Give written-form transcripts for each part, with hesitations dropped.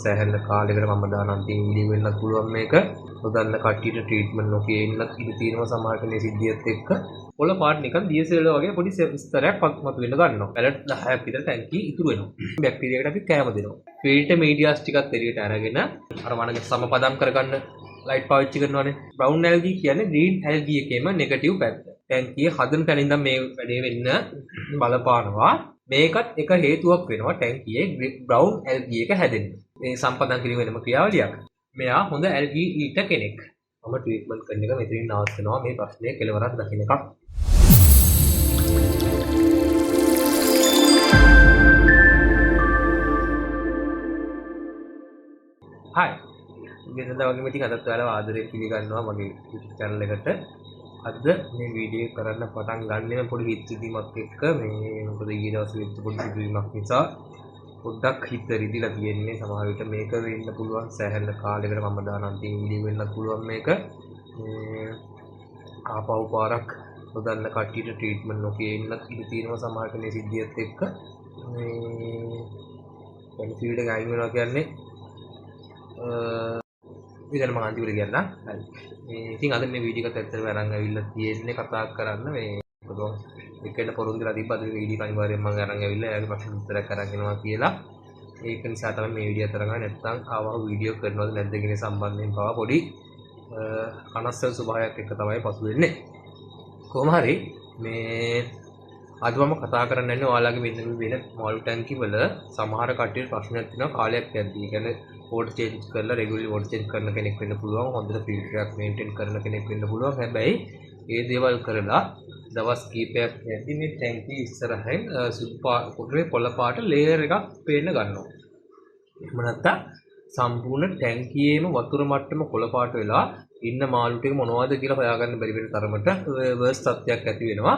සෑහෙන කාලයකට මම දාන අන්තිම වීඩියෝ වෙන්නත් පුළුවන් මේක. නොදන්න කට්ටියට ට්‍රීට්මන්ට් නොකිය ඉන්නත් ඉඩ තියෙනවා සමහර කෙනෙක් සිද්ධියත් එක්ක. පොළ පාට නිකන් දියසෙල වගේ පොඩි ස්තරයක් මතු වෙන්න ගන්නවා. පැලට් 10ක් විතර ටැංකිය ඉතුරු වෙනවා. බැක්ටීරියාකට අපි කෑම දෙනවා. ෆිල්ටර් මීඩියාස් ටිකත් එළියට අරගෙන අර වණගේ සමපදම් කරගන්න ලයිට් පාවිච්චි කරනවානේ. බ්‍රවුන් ඇල්ගී කියන්නේ ග්‍රීන් ඇල්ගී එකේම නෙගටිව් පැත්ත. ටැංකිය හදන තැන ඉඳන් මේ වැඩේ වෙන්න බලපානවා. මේකත් එක හේතුවක් වෙනවා ටැංකියේ බ්‍රවුන් ඇල්ගී එක හැදෙන්න. මේ සම්පදම් කිරීම වෙනම ක්‍රියාවලියක්. මෙයා හොඳ ඇල්ගී ඊට කෙනෙක්. මම ට්‍රීට්මන්ට් කරන එක මෙතනින් නවත්ත වෙනවා මේ ප්‍රශ්නේ කෙලවරක් දකින්නකම්. Hi. වෙනදා වගේම ඉතින් අදත් ඔයාලව ආදරයෙන් පිළිගන්නවා මගේ YouTube channel එකට. අද මේ වීඩියෝ කරන්න පටන් ගන්නෙම පොඩි හිත රිදීමක් එක්ක මේ මොකද ඊයේ දවසේ වෙච්ච පොඩි සිදුවීමක් නිසා පොඩ්ඩක් හිත රිදිලා තියෙන්නේ. සමහර විට මේක වෙන්න පුළුවන් සෑහෙන කාලයකට මම දාන අන්තිම වීඩියෝ වෙන්නත් පුළුවන් මේක. මේ ආපහු පාරක් නොදන්න කට්ටියට ට්‍රීට්මන්ට් නොකිය ඉන්නත් ඉඩ තියෙනවා සමහර කෙනෙක් සිද්ධියත් එක්ක. මේ ෆීල්ඩ් එක අයින් වෙනවා කියන්නේ ඉතින් මම අන්තිමට කියන්න. හරි. මේ ඉතින් අද මේ වීඩියෝ එකත් ඇත්තටම අරන් ඇවිල්ලා තියෙන්නේ කතා කරන්න මේ මොකද එකට පොරොන්දුලා තිබ්බ අද වීඩියෝ අනිවාර්යෙන් මම අරන් ඇවිල්ලා එයාගේ ප්‍රශ්න උත්තරයක් අරන් එනවා කියලා. ඒක නිසා තමයි මේ වීඩියෝ අතර ගන්න. නැත්නම් ආවම වීඩියෝ කරනවද නැද්ද කියන සම්බන්ධයෙන් පවා පොඩි කනස්සල් ස්වභාවයක් එක්ක තමයි පසු වෙන්නේ. කොහොම හරි මේ අද මම කතා කරන්න යන්නේ ඔයාලගේ වෙන මොල් ටැංකි වල සමහර කට්ටියට ප්‍රශ්නයක් තියෙනවා කාලයක් යද්දී. ඒ කියන්නේ වෝටර් චේන්ජ් කරලා රෙගුලර් වෝටර් චේන්ජ් කරන කෙනෙක් වෙන්න පුළුවන්. හොඳට ෆිල්ටර් එකක් මේන්ටේන් කරන කෙනෙක් වෙන්න පුළුවන්. හැබැයි මේ දේවල් කරලා දවස් කීපයක් යද්දී මේ ටැංකි ඉස්සරහින් සුපුරේ පොළ පාට ලේයර් එකක් පේන්න ගන්නවා. එහෙම නැත්නම් සම්පූර්ණ ටැංකියේම වතුර මට්ටම කොළ පාට වෙලා ඉන්න මාළු ටික මොනවද කියලා හොයාගන්න බැරි වෙන තරමට වර්ස් තත්ත්වයක් ඇති වෙනවා.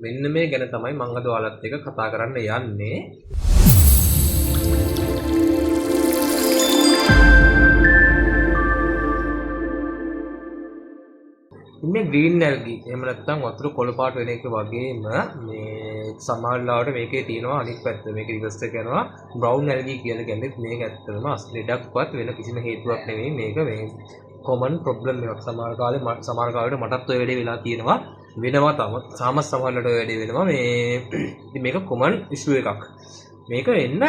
මෙන්න මේ ගැන තමයි මම අද ඔයාලත් එක්ක කතා කරන්න යන්නේ. මේ ග්‍රීන් ඇල්ගී එහෙම නැත්නම් වතුර කොළ පාට වෙන එක වගේම මේ සමහරවිට මේකේ තියෙනවා අනිත් පැත්ත. මේක රිවර්ස් එක යනවා බ්‍රවුන් ඇල්ගී කියලා කියන්නේ මේක ඇත්තටම ලෙඩක්වත් වෙන කිසිම හේතුවක් නෙවෙයි. මේක මේ කොමන් ප්‍රොබ්ලම් එකක්. සමහර කාලෙට මටත් ඔය වැඩේ වෙලා තියෙනවා. වෙනවා තාමත් සමහරවිට ඔය වැඩේ වෙනවා. මේ ඉතින් මේක කොමන් ඉෂුව එකක්. මේක එන්න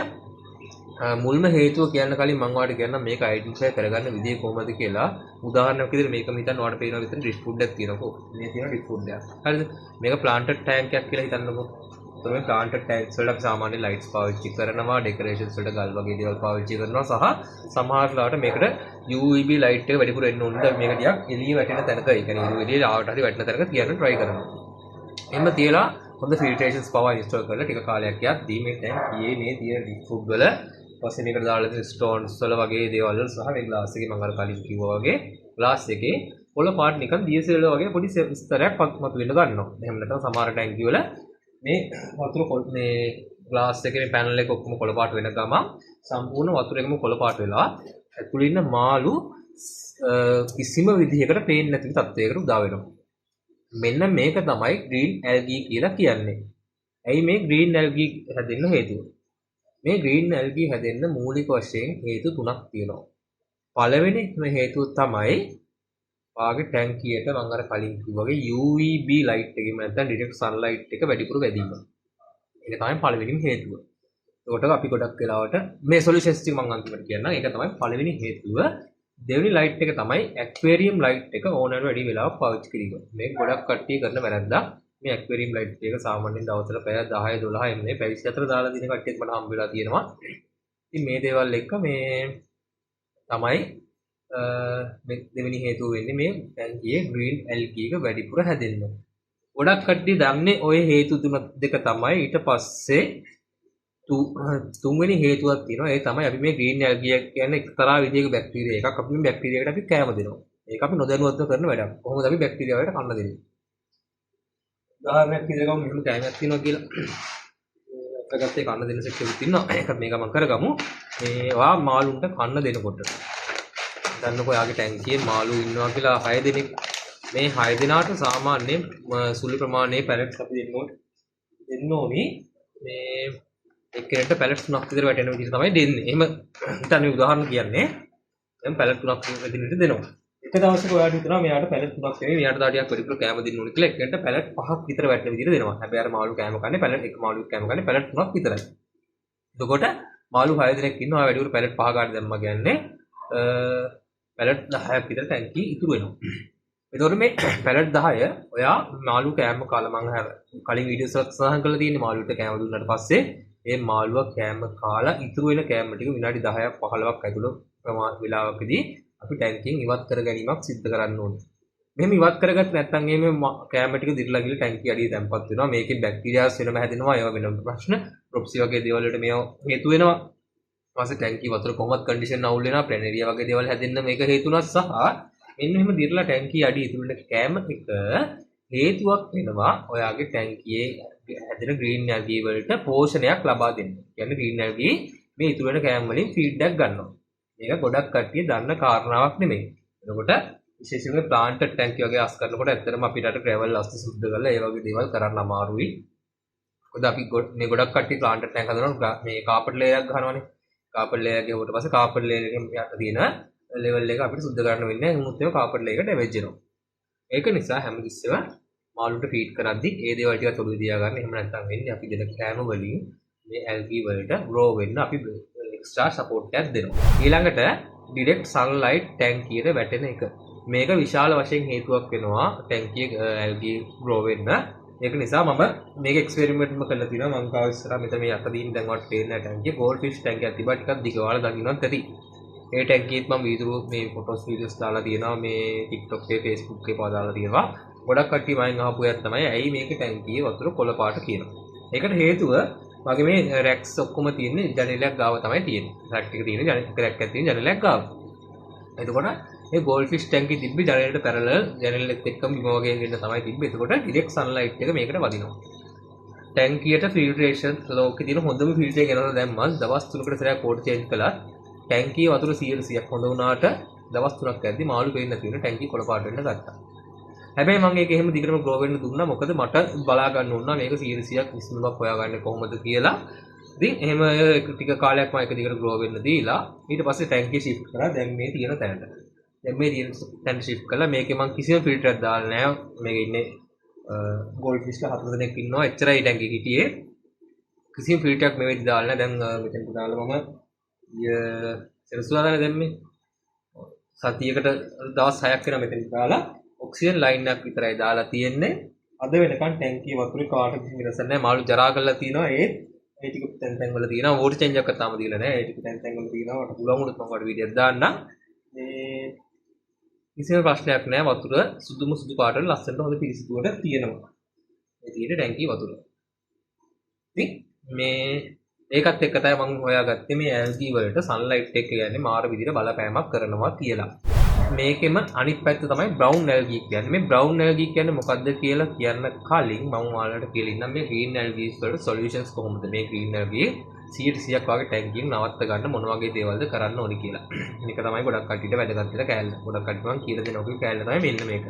මුල්ම හේතුව කියන්න කලින් මම ඔයාලට කියන්නම් මේක අයිඩෙන්ටිෆයි කරගන්න විදිය කොහොමද කියලා. උදාහරණයක් විදිහට මේක හිතන්න ඔයාලට පේනවා විතර ඩිෂ් ෆුඩ් එකක් තියෙනකෝ. මේ තියෙන ඩිෂ් ෆුඩ් එකක්. හරිද? මේක ප්ලාන්ටඩ් ටැංක් එකක් කියලා හිතන්නකෝ. මේ ප්ලාන්ටඩ් ටැංක්ස් වලට සාමාන්‍ය ලයිට්ස් පාවිච්චි කරනවා, ඩෙකොරේෂන්ස් වලට ගල් වගේ දේවල් පාවිච්චි කරනවා සහ සමහර ලාවට මේකට UVB ලයිට් එක වැඩිපුර එන්න ඕනද මේක ටිකක් එළිය වැටෙන තැනක, ඒ කියන්නේ එළිය ආවට හරි වැටෙන තැනක තියන්න try කරනවා. එහෙම තියලා හොඳ ෆිල්ටරේෂන්ස් පවා ඉන්ස්ටෝල් කරලා ටික කාලයක් යද්දී මේ ටැංකියේ මේ තියෙන ඩිෂ් ෆුඩ් වල පස්සේ මේකට දාලා තියෙන ස්ටෝන්ස් වල වගේ දේවල් වල සහ මේ ග්ලාස් එකේ මම අර කලින් කිව්වා වගේ ග්ලාස් එකේ පොළ පාට නිකන් දියසෙල වගේ පොඩි ස්තරයක් මතු වෙන්න ගන්නවා. එහෙම නැත්නම් සමහර ටැංකි වල මේ වතුර මේ ග්ලාස් එකේ මේ පැනල් එක ඔක්කොම කොළ පාට වෙන ගමන් සම්පූර්ණ වතුර එකම කොළ පාට වෙලා ඇතුළේ ඉන්න මාළු කිසිම විදිහකට පේන්නේ නැති තත්ත්වයකට උදා වෙනවා. මෙන්න මේක තමයි ග්‍රීන් ඇල්ගී කියලා කියන්නේ. ඇයි මේ ග්‍රීන් ඇල්ගී හැදෙන්න හේතුව? මේ ග්‍රීන් ඇල්ගී හැදෙන්න මූලික වශයෙන් හේතු තුනක් තියෙනවා. පළවෙනි හේතුව තමයි වාගේ ටැංකියට මම අර කලින් කිව්වා වගේ UVB ලයිට් එකෙම නැත්නම් ඩිරෙක්ට් සන්ලයිට් එක වැඩිපුර වැදීම. ඒක තමයි පළවෙනිම හේතුව. ඒකට අපි ගොඩක් වෙලාවට මේ සොලියුෂන්ස් ටික මම අන්තිමට කියන්නම්. ඒක තමයි පළවෙනි හේතුව. දෙවෙනි ලයිට් එක තමයි ඇක්වේරියම් ලයිට් එක ඕනෑම වැඩි වෙලාවක් පාවිච්චි කිරීම. මේක ගොඩක් කට්ටිය කරන වැරද්දක්. මේ ඇක්වේරියම් ලයිට් එක සාමාන්‍යයෙන් දවසට පැය 10 12 එන්නේ පැය 24 දාලා දින කට්ටියක් මට හම්බ වෙලා තියෙනවා. ඉතින් මේ දේවල් එක්ක මේ තමයි දෙවෙනි හේතුව වෙන්නේ මේ ටැංකියේ ග්‍රීන් ඇල්ගී එක වැඩිපුර හැදෙන්න. ගොඩක් කට්ටිය දන්නේ ওই හේතු තුන දෙක තමයි. ඊට පස්සේ තුන්වෙනි හේතුවක් තියෙනවා. ඒ තමයි අපි මේ ග්‍රීන් ඇල්ගී කියන්නේ එක්තරා විදිහක බැක්ටීරියා එකක්. අපි මේ බැක්ටීරියාකට අපි කෑම දෙනවා. ඒක අපි නොදැනුවත්ව කරන වැඩක්. කොහොමද අපි බැක්ටීරියා වලට කන්න දෙන්නේ? උදාහරණයක් විදිහට මෙහෙම කෑමක් තියෙනවා කියලා. අපගත්තේ කන්න දෙන සෙක්ෂන් තියෙනවා. ඒක මේක මම කරගමු. මේවා මාළුන්ට කන්න දෙනකොට දන්නකො යාගේ ටැංකියේ මාළු ඉන්නවා කියලා 6 දෙනෙක්. මේ 6 දෙනාට සාමාන්‍යයෙන් සුළු ප්‍රමාණයේ පැලට්ස් අපි දෙන්න ඕනි. මේ එක්කෙනෙක්ට පැලට් 3ක් විතර වැටෙන විදිහට තමයි දෙන්නේ. එහෙම හිතන්නේ උදාහරණ කියන්නේ. දැන් පැලට් 3ක් විදිහට දෙනවා. එක දවසක ඔයාලට හිතනවා මෙයාට පැලට් 3ක් නෙවෙයි මෙයාට තව ටිකක් වැඩිපුර කෑම දෙන්න ඕනේ කියලා එක්කෙනෙක්ට පැලට් 5ක් විතර වැටෙන විදිහට දෙනවා. හැබැයි අර මාළු කෑම කන්නේ පැලට් එක මාළුවෙක් කෑම කන්නේ පැලට් 3ක් විතරයි. එතකොට මාළු 6 දෙනෙක් ඉන්නවා. ඔයා වැඩිපුර පැලට් 5 ගන්න දැම්මා කියන්නේ පැලට් 10ක් විතර ටැංකිය ඉතුරු වෙනවා. එතකොට මේ පැලට් 10 ඔයා මාළු කෑම කාලා මම කලින් වීඩියෝස් වලත් සඳහන් කරලා තියෙන්නේ මාළුවට කෑම දුන්නාට පස්සේ ඒ මාළුවා කෑම කාලා ඉතුරු වෙන කෑම ටික විනාඩි 10ක් 15ක් ඇතුළත වෙලාවකදී අපි ටැංකියෙන් ඉවත් කර ගැනීමක් සිදු කරන්න ඕනේ. මෙහෙම ඉවත් කරගත්තේ නැත්නම් එහෙම කෑම ටික දිරලා ගිහලා ටැංකිය අඩිය තැම්පත් වෙනවා. මේකේ බැක්ටීරියාස් වෙනම හැදෙනවා. ඒවා වෙනම ප්‍රශ්න. ප්‍රොප්සි වගේ දේවල් වලට මේවා හේතු වෙනවා. ඊපස්සේ ටැංකිය වතුර කොහොමද කන්ඩිෂන් අවුල් වෙනවා. ප්ලැනරියා වගේ දේවල් හැදෙන්න මේක හේතුණා සහ මෙන්න මෙහෙම දිරලා ටැංකිය අඩිය ඉතුරු වෙන කෑම එක හේතුවක් වෙනවා ඔයාගේ ටැංකියේ හැදෙන ග්‍රීන් ඇල්ගී වලට පෝෂණයක් ලබා දෙන්න. කියන්නේ ග්‍රීන් ඇල්ගී මේ ඉතුරු වෙන කෑම වලින් ෆීඩ්බැක් ගන්නවා. මේක ගොඩක් කට්ටිය දන්න කාරණාවක් නෙමෙයි. එතකොට විශේෂයෙන්ම ප්ලාන්ටඩ් ටැංකිය වගේ අස් කරනකොට ඇත්තටම අපිට අර ග්‍රැවල් අස්ති සුද්ධ කරලා ඒ වගේ දේවල් කරන්න අමාරුයි. මොකද අපි මේ ගොඩක් කට්ටිය ප්ලාන්ටඩ් ටැංක හදනවා මේ කාපට් ලේයර් එකක් ගන්නවානේ. කාපට් ලේයර් එක ගිහුවට පස්සේ කාපට් ලේයර් එකෙන් යට තියෙන ලෙවල් එක අපිට සුද්ධ කරන්න වෙන්නේ නැහැ. මුත් ඒවා කාපට් ලේයර් එක ඩැමේජ් වෙනවා. ඒක නිසා හැමතිස්සෙම මාළුන්ට ෆීඩ් කරද්දි ඒ දේවල් ටික තොලු දියා ගන්න. එහෙම නැත්නම් වෙන්නේ අපි දෙන කෑම වලින් මේ ඇල්ගී වලට ග්‍රෝ වෙන්න අපි එක්ස්ට්‍රා සපෝට් එකක් දෙනවා. ඊළඟට ඩිරෙක්ට් සන්ලයිට් ටැංකියට වැටෙන එක. මේක විශාල වශයෙන් හේතුවක් වෙනවා ටැංකිය ඇල්ගී ග්‍රෝ වෙන්න. ඒක නිසා මම මේක එක්ස්පෙරිමන්ට්ම කරලා තියෙනවා. මම කාව ඉස්සරහා මෙතන මේ යටදින් දැන් වට පේන ටැංකිය ගෝල්ඩ් ෆිෂ් ටැංකියක් තිබ්බා. ටිකක් දිග වල දකින්නත් ඇති. ඒ ටැංකියෙත් මම වීදුරු මේ ෆොටෝස් වීඩියෝස් දාලා තියෙනවා. මේ TikTok එකේ Facebook එකේ පවා දාලා තියෙනවා. ගොඩක් කට්ටිය මයින් අහපු එකක් තමයි ඇයි මේක ටැංකියේ වතුර කොළ පාට කියනවා. ඒකට හේතුව මගේ මේ රැක්ස් ඔක්කොම තියෙන්නේ ජනේලයක් ගාව තමයි තියෙන්නේ. රැක් එක තියෙන්නේ රැක් එකක් තියෙන ජනේලයක් ගාව. එතකොට මේ ගෝල්ඩ් ෆිෂ් ටැංකිය තිබ්බේ ජනේලයට පැරලල් ජනේලෙත් එක්කම බිම වගේ ගෙන්න තමයි තිබ්බේ. එතකොට ඩිරෙක්ට් සන්ලයිට් එක මේකට වදිනවා. ටැංකියට ෆිල්ටරේෂන් ලෝකේ තියෙන හොඳම ෆිල්ටර් එක ගෙනලා දැම්මම දවස් 3කට සැරයක් කෝඩ් චේන්ජ් කළා. ටැංකියේ වතුර 100%ක් හොඳ වුණාට දවස් 3ක් ඇද්දි මාළු පේන්න නැති වෙන ටැංකිය කොළ පාට වෙන්න ගත්තා. හැබැයි මම ඒක එහෙම දිගටම ග්‍රෝ වෙන්න දුන්නා. මොකද මට බලා ගන්න ඕන මේක 100%ක් විසඳුමක් හොයාගන්නේ කොහොමද කියලා. ඉතින් එහෙම ටික කාලයක් මම ඒක දිගට ග්‍රෝ වෙන්න දීලා ඊට පස්සේ ටැංකිය ෂිෆ්ට් කරා. දැන් මේ තියෙන තැනට. දැන් මේ තියෙන තැනට ෂිෆ්ට් කළා. මේකේ මම කිසිම ෆිල්ටරයක් දාලා නැහැ. මේකේ ඉන්නේ ගෝල්ඩ් ෆිෂ්ලා 4 දෙනෙක් ඉන්නවා. එච්චරයි ටැංකිය හිටියේ. කිසිම ෆිල්ටරයක් මේ වෙද්දි දාලා නැහැ. දැන් මෙතනට දාලා මම සෙනසුරාදානේ දැම්මේ. සතියකට දවස් 6ක් වෙනවා මෙතන දාලා ඔක්සිජන් ලයින් එකක් විතරයි දාලා තියෙන්නේ. අද වෙනකන් ටැංකිය වතුරේ කාට විරස නැහැ. මාළු ජරා කරලා තියෙනවා. ඒ ටික තැන් වල තියෙනවා. වෝටර් චේන්ජ් එකක් තාම දීලා නැහැ. ඒ ටික තැන් වල තියෙනවා. මට පුළුවන් වුණොත් මම ඔයාලට වීඩියෝක් දාන්නම්. මේ කිසිම ප්‍රශ්නයක් නැහැ. වතුර සුදු පාටට ලස්සනට හොඳ පිරිසිදුවට තියෙනවා. මේ තියෙන ටැංකිය වතුර. ඉතින් මේ ඒකත් එක්ක තමයි මම හොයාගත්තේ මේ ඇල්ගී වලට සන්ලයිට් එක කියන්නේ මාර විදිහට බලපෑමක් කරනවා කියලා. මේකෙම අනිත් පැත්ත තමයි බ්‍රවුන් ඇල්ගී කියන්නේ. මේ බ්‍රවුන් ඇල්ගී කියන්නේ මොකක්ද කියලා කියන්න කලින් මම ඔයාලට කියලා ඉන්නම් මේ ග්‍රීන් ඇල්ගීස් වලට සොලියුෂන්ස් කොහොමද මේ ග්‍රීන් ඇල්ගී 100%ක් වගේ ටැංකියෙන් නවත්ත ගන්න මොන වගේ දේවල්ද කරන්න ඕනි කියලා. මේක තමයි ගොඩක් කට්ටියට වැදගත් වෙන කෑල්ල. ගොඩක් කට්ටිය මම කියලා දෙන ඔගේ කෑල්ල තමයි මෙන්න මේක.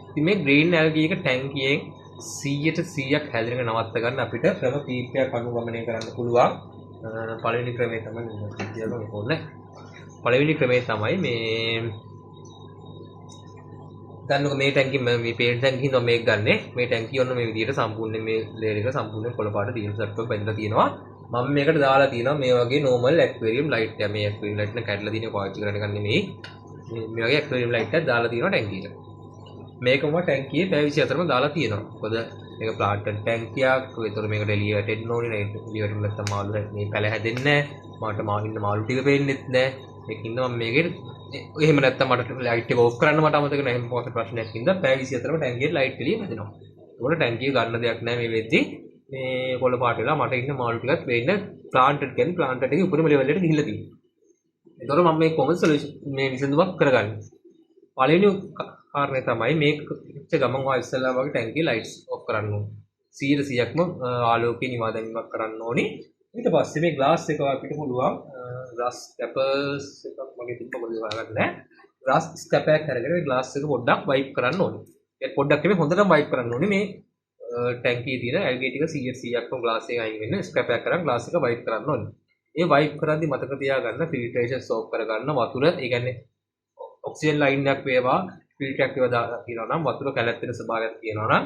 ඉතින් මේ ග්‍රීන් ඇල්ගී එක ටැංකියෙන් 100%ක් හැදෙන එක නවත්ත ගන්න අපිට ක්‍රම කීපයක් අනුගමනය කරන්න පුළුවන්. පළවෙනි ක්‍රමය තමයි මම කියන්න ඕනේ. පළවෙනි ක්‍රමය තමයි මේ ගන්නකො මේ ටැංකිය මේ පේන්ට් ටැංකිය හින්දා මේක ගන්නෙ. මේ ටැංකිය ඔන්න මේ විදිහට සම්පූර්ණයෙන් මේ ලේයර් එක සම්පූර්ණයෙන් කොළ පාට තියෙන සෙට් එකක් බැඳලා තියෙනවා. මම මේකට දාලා තියෙනවා මේ වගේ normal aquarium light එක. මේ aquarium light එක කැඩලා තියෙන පාවිච්චි කරන්න ගන්න නෙමෙයි. මේ වගේ aquarium light එකක් දාලා තියෙනවා ටැංකියට. මේකම ටැංකියේ පැය 24ම දාලා තියෙනවා. මොකද මේක ප්ලාන්ටඩ් ටැංකියක්. ඒතර මේකට එළිය වැටෙන්න ඕනේ නෑ. එළියට නැත්තම් මාළු මේ පැල හැදෙන්නේ නෑ. මට ඉන්න මාළු ටික පේන්නෙත් නෑ. ඒකින්ද මම මේකේ එහෙම නැත්තම් මට ලයිට් එක ඕෆ් කරන්න මට අමතක නැහැ. එහෙම පොත ප්‍රශ්නයක් හින්දා පැය 24ම ටැංකියේ ලයිට් එළිය හැදෙනවා. ඒකට ටැංකිය ගන්න දෙයක් නෑ මේ වෙද්දි. මේ කොළ පාට වෙලා මට ඉන්න මාළු ටිකත් වෙන්න ප්ලාන්ටඩ් කියන්නේ ප්ලාන්ටඩ් එකේ උඩම ලෙවල් එකට ගිහිල්ලා තියෙනවා. ඒතකොට මම මේ කොහොමද සොලියුෂන් මේ විසඳුමක් කරගන්නේ? පළවෙනි කාරණේ තමයි මේක ගමන් වා ඉස්සෙල්ලා වගේ ටැංකියේ ලයිට්ස් ඔෆ් කරන්න ඕනේ. 100%ක්ම ආලෝකය නිවා දැමීමක් කරන්න ඕනේ. ඊට පස්සේ මේ ග්ලාස් එක අපිට පුළුවන් ග්ලාස් ස්කැපර්ස් එකක් මගේ තිබ්බ මොකද හොයාගන්න නැහැ. ග්ලාස් ස්කැපර් එකක් අරගෙන මේ ග්ලාස් එක පොඩ්ඩක් වයිප් කරන්න ඕනේ. ඒ පොඩ්ඩක් නෙමෙයි හොඳටම වයිප් කරන්න ඕනේ මේ ටැංකියේ තියෙන ඇල්ගේ ටික 100%ක්ම ග්ලාස් එකෙන් අයින් වෙන්න ස්ක්‍රැප් එකක් කරන් ග්ලාස් එක වයිප් කරන්න ඕනේ. ඒ වයිප් කරද්දි මතක තියාගන්න ෆිල්ටරේෂන් සෝප් කරගන්න වතුර ඒ කියන්නේ ඔක්සිජන් ලයින් එකක් වේවා ෆිල්ටර් එකක් වේවා තියෙනවා නම් වතුර කැළැත්තෙන ස්වභාවයක් තියෙනවා නම්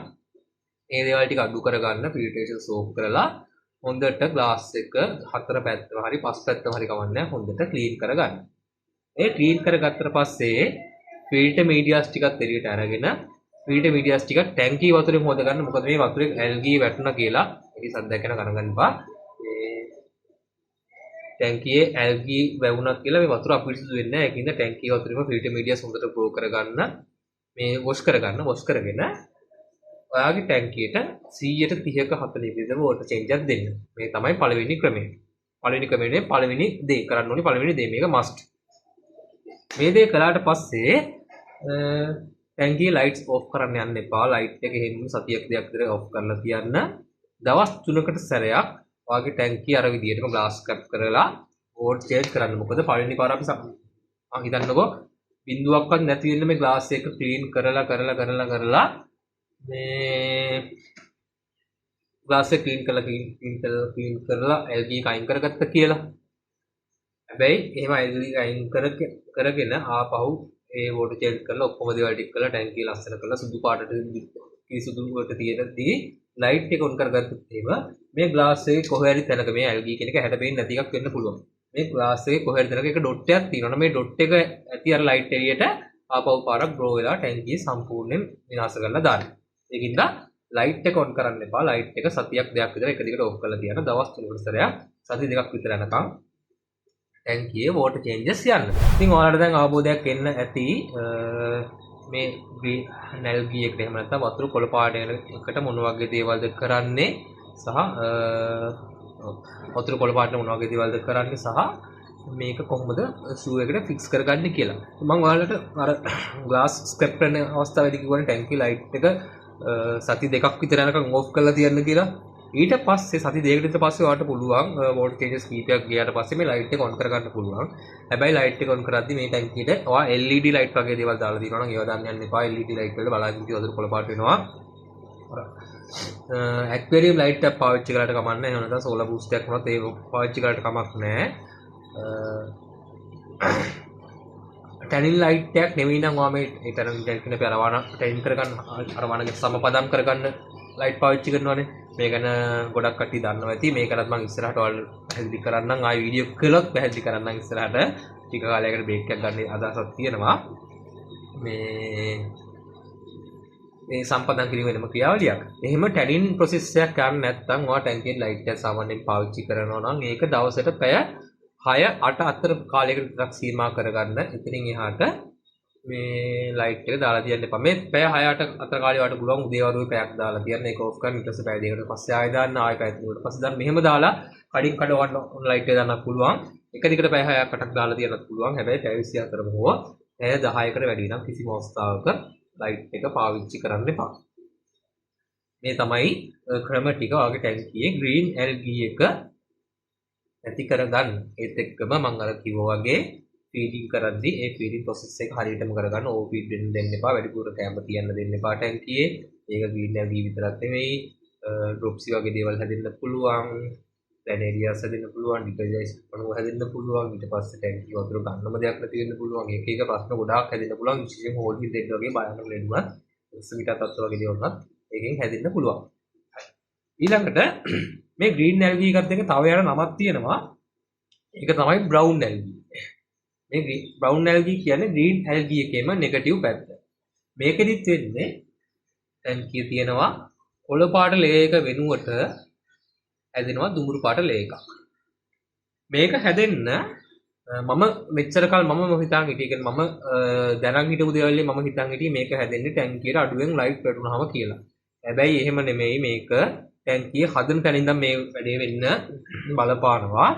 ඒ දේවල් ටික අඩු කරගන්න ෆිල්ටරේෂන් සෝප් කරලා හොඳට ග්ලාස් එක හතර පැත්තම හරි පස් පැත්තම හරි කවන්නේ හොඳට ක්ලීන් කරගන්න. ඒ ක්ලීන් කරගත්තට පස්සේ ෆිල්ටර් මීඩියාස් ටිකත් එළියට අරගෙන ෆිල්ටර් මීඩියාස් ටික ටැංකිය වතුරෙන් හොද ගන්න. මොකද මේ වතුරේ ඇල්ගී වැටුණා කියලා ඒක සද්දයක් කරන ගණන් ගන්නපා. මේ ටැංකියේ ඇල්ගී වැවුණා කියලා මේ වතුර අපිරිසිදු වෙන්නේ නැහැ. ඒකින්ද ටැංකිය වතුරේම ෆිල්ටර් මීඩියාස් හොඳට ප්‍රෝ කරගන්න. මේ වොෂ් කරගන්න. වොෂ් කරගෙන ඔයාගේ ටැංකියට 130ක 40 විතර වෝටර් චේන්ජ් එකක් දෙන්න. මේ තමයි පළවෙනි ක්‍රමය. පළවෙනි ක්‍රමයේ පළවෙනි දේ කරන්න ඕනේ පළවෙනි දේ මේක මස්ට්. මේ දේ කළාට පස්සේ ටැංකියේ ලයිට්ස් ඔෆ් කරන්න යන්න එපා. ලයිට් එක එහෙම සතියක් දෙකක් විතර ඔෆ් කරලා තියන්න. දවස් 3කට සැරයක් ඔයාගේ ටැංකිය අර විදිහටම ග්ලාස් කට් කරලා වෝටර් චේන්ජ් කරන්න. මොකද පළවෙනි පාර අපි හිතන්නකෝ බිඳුවක්වත් නැති වෙන්න මේ ග්ලාස් එක ක්ලීන් කරලා මේ ග්ලාස් එක ක්ලීන් කරලා ඇල්ගී එක අයින් කරගත්තා කියලා. හැබැයි එහෙම ඇල්ගී අයින් කරගෙන ආපහු ඒ වෝටර් චේන්ජ් කරලා ඔක්කොම දේවල් ටික කරලා ටැංකිය ලස්සන කරලා සුදු පාටට කිසිදු වලට තියෙනදී ලයිට් එක ඔන් කරගත්තොත් එහෙම මේ ග්ලාස් එකේ කොහේ හරි තැනක මේ ඇල්ගී කියන එක හැඩ පේන්නේ නැති එකක් වෙන්න පුළුවන්. මේ ග්ලාස් එකේ කොහේ හරි තැනක එක ඩොට් එකක් තියෙනවා. මේ ඩොට් එක ඇති අර ලයිට් එළියට ආපහු පාරක් ග්‍රෝ වෙලා ටැංකිය සම්පූර්ණයෙන් විනාශ කරලා දාන්න. ඒකින්ද ලයිට් එක ඔන් කරන්න එපා. ලයිට් එක සතියක් දෙකක් විතර එක දිගට ඔෆ් කරලා තියන්න. දවස් 3කට සැරයක් සති දෙකක් විතර යනකම් ටැංකියේ වෝටර් චේන්ජස් යන්න. ඉතින් ඔයාලට දැන් අවබෝධයක් එන්න ඇති මේ ග්‍රීන් ඇල්ගී එකට එහෙම නැත්නම් වතුර කොළ පාට වෙන එකට මොන වගේ දේවල්ද කරන්නේ සහ වතුර කොළ පාට මොන වගේ දේවල්ද කරන්නේ සහ මේක කොහොමද ෂූ එකට ෆික්ස් කරගන්නේ කියලා. මම ඔයාලට අර ග්ලාස් ස්ක්‍රැප් කරන අවස්ථාවේදී කිව්වනේ ටැංකි ලයිට් එක සති දෙකක් විතර යනකම් ඕෆ් කරලා තියන්න කියලා. ඊට පස්සේ සති දෙකකට විතර පස්සේ ඔයාලට පුළුවන් වෝටර් චේන්ජස් කීපයක් ගියාට පස්සේ මේ ලයිට් එක ඔන් කරගන්න පුළුවන්. හැබැයි ලයිට් එක ඔන් කරද්දී මේ ටැංකියට ඔයා LED ලයිට් වගේ දේවල් දාලා තියෙනවා නම් ඒවා දාන්න යන්න එපා. LED ලයිට් වල බලාගෙන ඉතින් වතුර කොළ පාට වෙනවා. ඇක්වැරියම් ලයිට් එකක් පාවිච්චි කරලා කමක් නැහැ. එහෙම නැත්නම් සෝලාර් බූස්ට් එකක් වුණත් ඒක පාවිච්චි කරලා කමක් නැහැ. ටැනින් ලයිට් එකක් නෙවෙයි නම් ඔයා මේ ටැනින් ටැන්කින පෙරවන ටැනින් කරගන්න අරවනගේ සමපදම් කරගන්න ලයිට් පාවිච්චි කරනවානේ. මේ ගැන ගොඩක් කට්ටිය දන්නවා ඇති. මේකටත් මම ඉස්සරහට ඔයාලට පැහැදිලි කරන්නම්. ආයි වීඩියෝ කළොත් පැහැදිලි කරන්නම් ඉස්සරහට. ටික කාලයකට බ්‍රේක් එකක් ගන්න අදහසක් තියෙනවා. මේ සම්පදම් කිරීම වෙනම ක්‍රියාවලියක්. එහෙම ටැනින් ප්‍රොසෙස් එකක් යන්නේ නැත්නම් ඔයා ටැන්කියේ ලයිට් එක සාමාන්‍යයෙන් පාවිච්චි කරනවා නම් ඒක දවසට පැය 6-8 අතර කාලයකට විතරක් සීමා කරගන්න. එතනින් එහාට මේ ලයිට් එක දාලා තියන්න එපා. මේ පැය 6-8 අතර කාලේ වලට පුළුවන් උදේ වරුවේ පැයක් දාලා තියන්න. ඒක ඕෆ් කරන්න. ඊට පස්සේ පැය දෙකකට පස්සේ ආයෙ දාන්න. ආයෙ පැය තුනකට පස්සේ දාන්න. මෙහෙම දාලා කඩින් කඩ ඔන් ලයිට් එක දාන්නත් පුළුවන්. එක දිගට පැය 6-8ක් දාලා තියන්නත් පුළුවන්. හැබැයි පැය 24ම හෝ පැය 10කට වැඩි නම් කිසිම අවස්ථාවක ලයිට් එක පාවිච්චි කරන්න එපා. මේ තමයි ක්‍රම ටික ඔයාගේ ටැංකියේ ග්‍රීන් ඇල්ගී එක ඇති කරගන්න. ඒත් එක්කම මම අර කිව්වා වගේ ෆීඩින් කරද්දී ඒ ෆීඩින් ප්‍රොසෙස් එක හරියටම කරගන්න. ඕවර් ෆීඩ් දෙන්න එපා. වැඩිපුර කැම තියන්න දෙන්න එපා ටැංකියේ. ඒක ග්‍රීන් ඇල්ගී විතරක් නෙවෙයි ඩ්‍රොප්සි වගේ දේවල් හැදෙන්න පුළුවන්. ප්ලැනේරියාස් හැදෙන්න පුළුවන්. ඩිකජයිස් කණුව හැදෙන්න පුළුවන්. ඊට පස්සේ ටැංකිය වතුර ගන්නම දෙයක් නැති වෙන්න පුළුවන්. එක එක ප්‍රශ්න ගොඩාක් හැදෙන්න පුළුවන්. විශේෂයෙන් හෝල් හිල් දෙන්න වගේ භයානක ලෙඩුවක් ස්මිතා තත්ත්ව වගේ දේවල් උනත් ඒකෙන් හැදෙන්න පුළුවන්. ඊළඟට මේ ග්‍රීන් ඇල්ගී එකත් එක්ක තව යන නමක් තියෙනවා. ඒක තමයි බ්‍රවුන් ඇල්ගී. මේ බ්‍රවුන් ඇල්ගී කියන්නේ ග්‍රීන් ඇල්ගී එකේම නෙගටිව් පැත්ත. මේකෙදිත් වෙන්නේ ටැංකිය තියෙනවා කොළ පාට ලේ එක වෙනුවට හැදෙනවා දුඹුරු පාට ලේ එකක්. මේක හැදෙන්න මම මෙච්චර කල් මම හිතාන් හිටියේ මම දැනන් හිටපු දේවල් මම හිතාන් හිටියේ මේක හැදෙන්නේ ටැංකියට අඩුවෙන් ලයිට් වැටුනහම කියලා. හැබැයි එහෙම නෙමෙයි. මේක ටැංකිය හදන තැන ඉඳන් මේ වැඩේ වෙන්න බලපානවා.